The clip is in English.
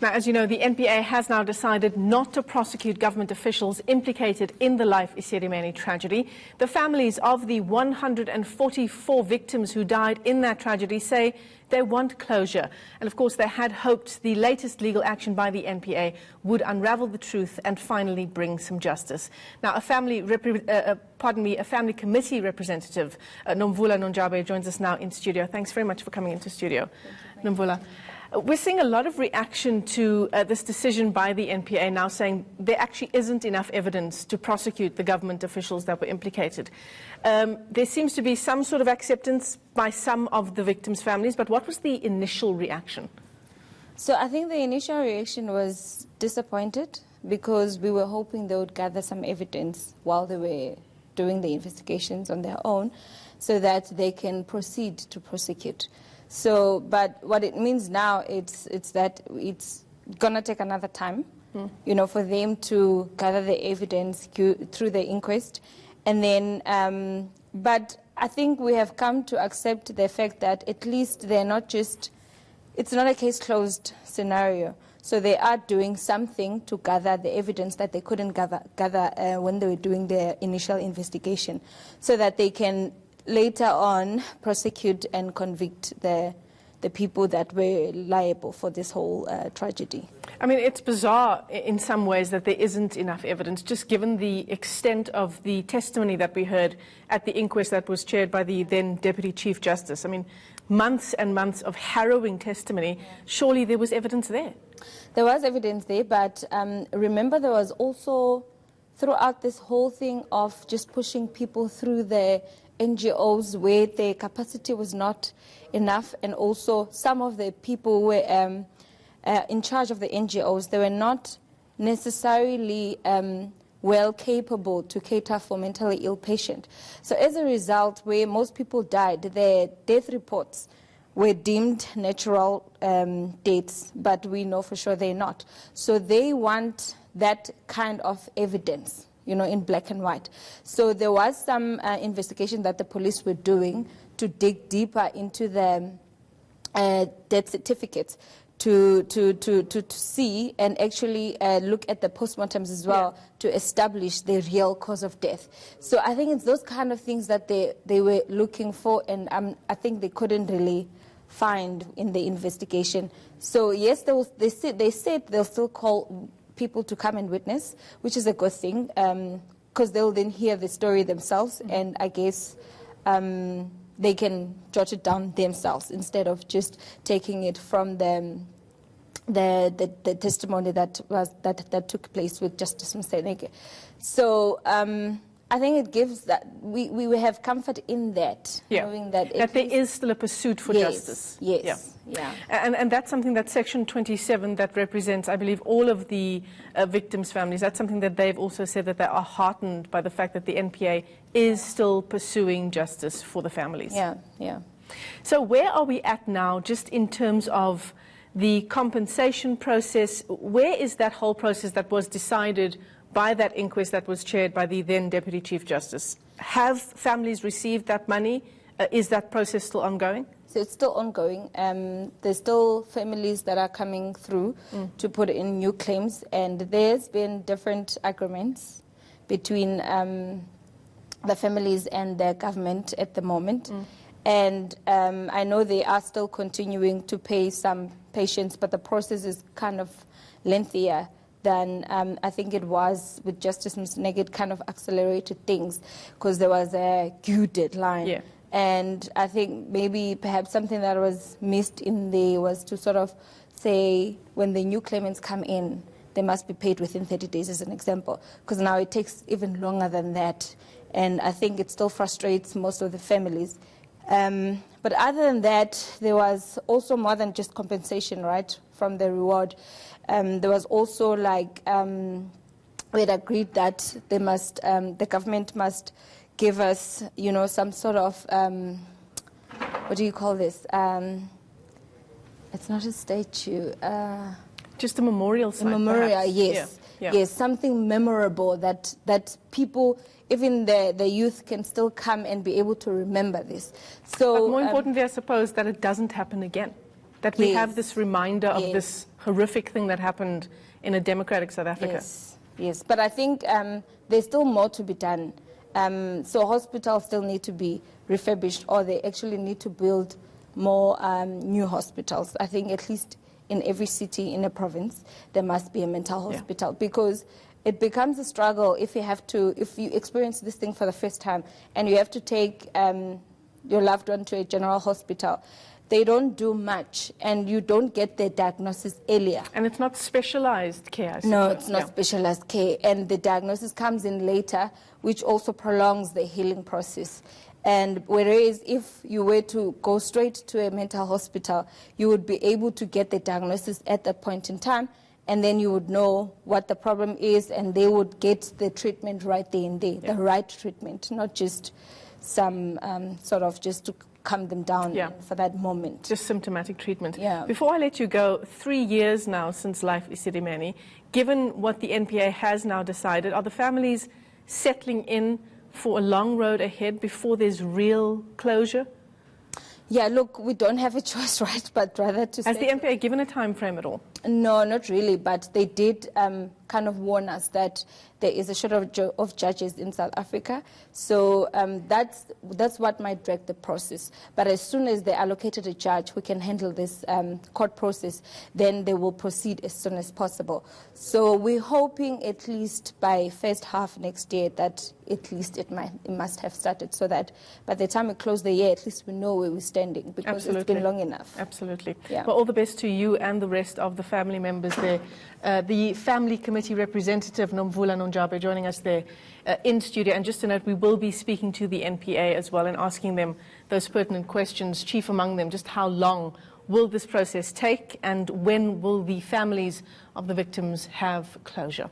Now, as you know, the NPA has now decided not to prosecute government officials implicated in the Life Esidimeni tragedy. The families of the 144 victims who died in that tragedy say they want closure. And of course, they had hoped the latest legal action by the NPA would unravel the truth and finally bring some justice. Now, a family committee representative, Nomvula Nonjabe, joins us now in studio. Thanks very much for coming into studio, Nomvula. We're seeing a lot of reaction to this decision by the NPA now saying there actually isn't enough evidence to prosecute the government officials that were implicated. There seems to be some sort of acceptance by some of the victims' families, but what was the initial reaction? So I think the initial reaction was disappointed because we were hoping they would gather some evidence while they were doing the investigations on their own so that they can proceed to prosecute. So, but what it means now, it's that it's going to take another time, you know, for them to gather the evidence through the inquest. And then, but I think we have come to accept the fact that at least they're not just, it's not a case closed scenario. So they are doing something to gather the evidence that they couldn't gather when they were doing their initial investigation, so that they can later on prosecute and convict the people that were liable for this whole tragedy. I mean, it's bizarre in some ways that there isn't enough evidence, just given the extent of the testimony that we heard at the inquest that was chaired by the then Deputy Chief Justice. I mean, months and months of harrowing testimony. Surely there was evidence there. There was evidence there, but remember there was also, throughout this whole thing of just pushing people through the NGOs where their capacity was not enough, and also some of the people were in charge of the NGOs, they were not necessarily well capable to cater for mentally ill patients. So as a result, where most people died, their death reports were deemed natural deaths, but we know for sure they're not. So they want that kind of evidence, you know, in black and white. So there was some investigation that the police were doing to dig deeper into the death certificates to see and actually look at the postmortems as well, to establish the real cause of death. So I think it's those kind of things that they were looking for, and I think they couldn't really find in the investigation. So yes, they said they'll still call people to come and witness, which is a good thing, because they'll then hear the story themselves, and I guess they can jot it down themselves instead of just taking it from the testimony that took place with Justice Mseneke. So I think it gives that we have comfort in that, knowing that there is still a pursuit for justice. Yes. Yeah. And that's something that Section 27 that represents, I believe, all of the victims' families, that's something that they've also said that they are heartened by the fact that the NPA is still pursuing justice for the families. Yeah. So where are we at now, just in terms of the compensation process? Where is that whole process that was decided by that inquest that was chaired by the then Deputy Chief Justice? Have families received that money? Is that process still ongoing? So it's still ongoing. There's still families that are coming through to put in new claims, and there's been different agreements between the families and the government at the moment. And I know they are still continuing to pay some patients, but the process is kind of lengthier than I think it was with Justice Mseneke. It kind of accelerated things because there was a due deadline. Yeah. And I think maybe perhaps something that was missed in there was to sort of say when the new claimants come in, they must be paid within 30 days as an example, because now it takes even longer than that. And I think it still frustrates most of the families. But other than that, there was also more than just compensation, right, from the reward. There was also like, we had agreed that they must, the government must give us, you know, some sort of, what do you call this? It's not a statue. Just a memorial site, a memorial, perhaps. yes. Yeah. Yes, something memorable that people, even the youth, can still come and be able to remember this. So, but more importantly, I suppose, that it doesn't happen again. That we Yes. have this reminder of Yes. this horrific thing that happened in a democratic South Africa. Yes, yes. But I think there's still more to be done. So hospitals still need to be refurbished, or they actually need to build more new hospitals. I think at least in every city in a province, there must be a mental hospital, because it becomes a struggle if you experience this thing for the first time and you have to take your loved one to a general hospital. They don't do much, and you don't get the diagnosis earlier. And it's not specialized care, I suppose. No, it's not specialized care, and the diagnosis comes in later, which also prolongs the healing process. And whereas if you were to go straight to a mental hospital, you would be able to get the diagnosis at that point in time, and then you would know what the problem is, and they would get the treatment right there and there, the right treatment, not just some sort of just to calm them down for that moment. Just symptomatic treatment. Yeah. Before I let you go, 3 years now since Life Esidimeni, given what the NPA has now decided, are the families settling in for a long road ahead before there's real closure? Yeah, look, we don't have a choice, right, but rather to Has the NPA given a time frame at all? No, not really, but they did kind of warn us that there is a shortage of judges in South Africa. So that's what might drag the process. But as soon as they allocated a judge who can handle this court process, then they will proceed as soon as possible. So we're hoping at least by first half next year that at least it must have started, so that by the time we close the year, at least we know where we're standing, because it's been long enough. Absolutely. Yeah. Well, all the best to you and the rest of the family members there. The Family Committee representative, Nomvula Nonjabe, joining us there in studio. And just to note, we will be speaking to the NPA as well and asking them those pertinent questions, chief among them, just how long will this process take, and when will the families of the victims have closure?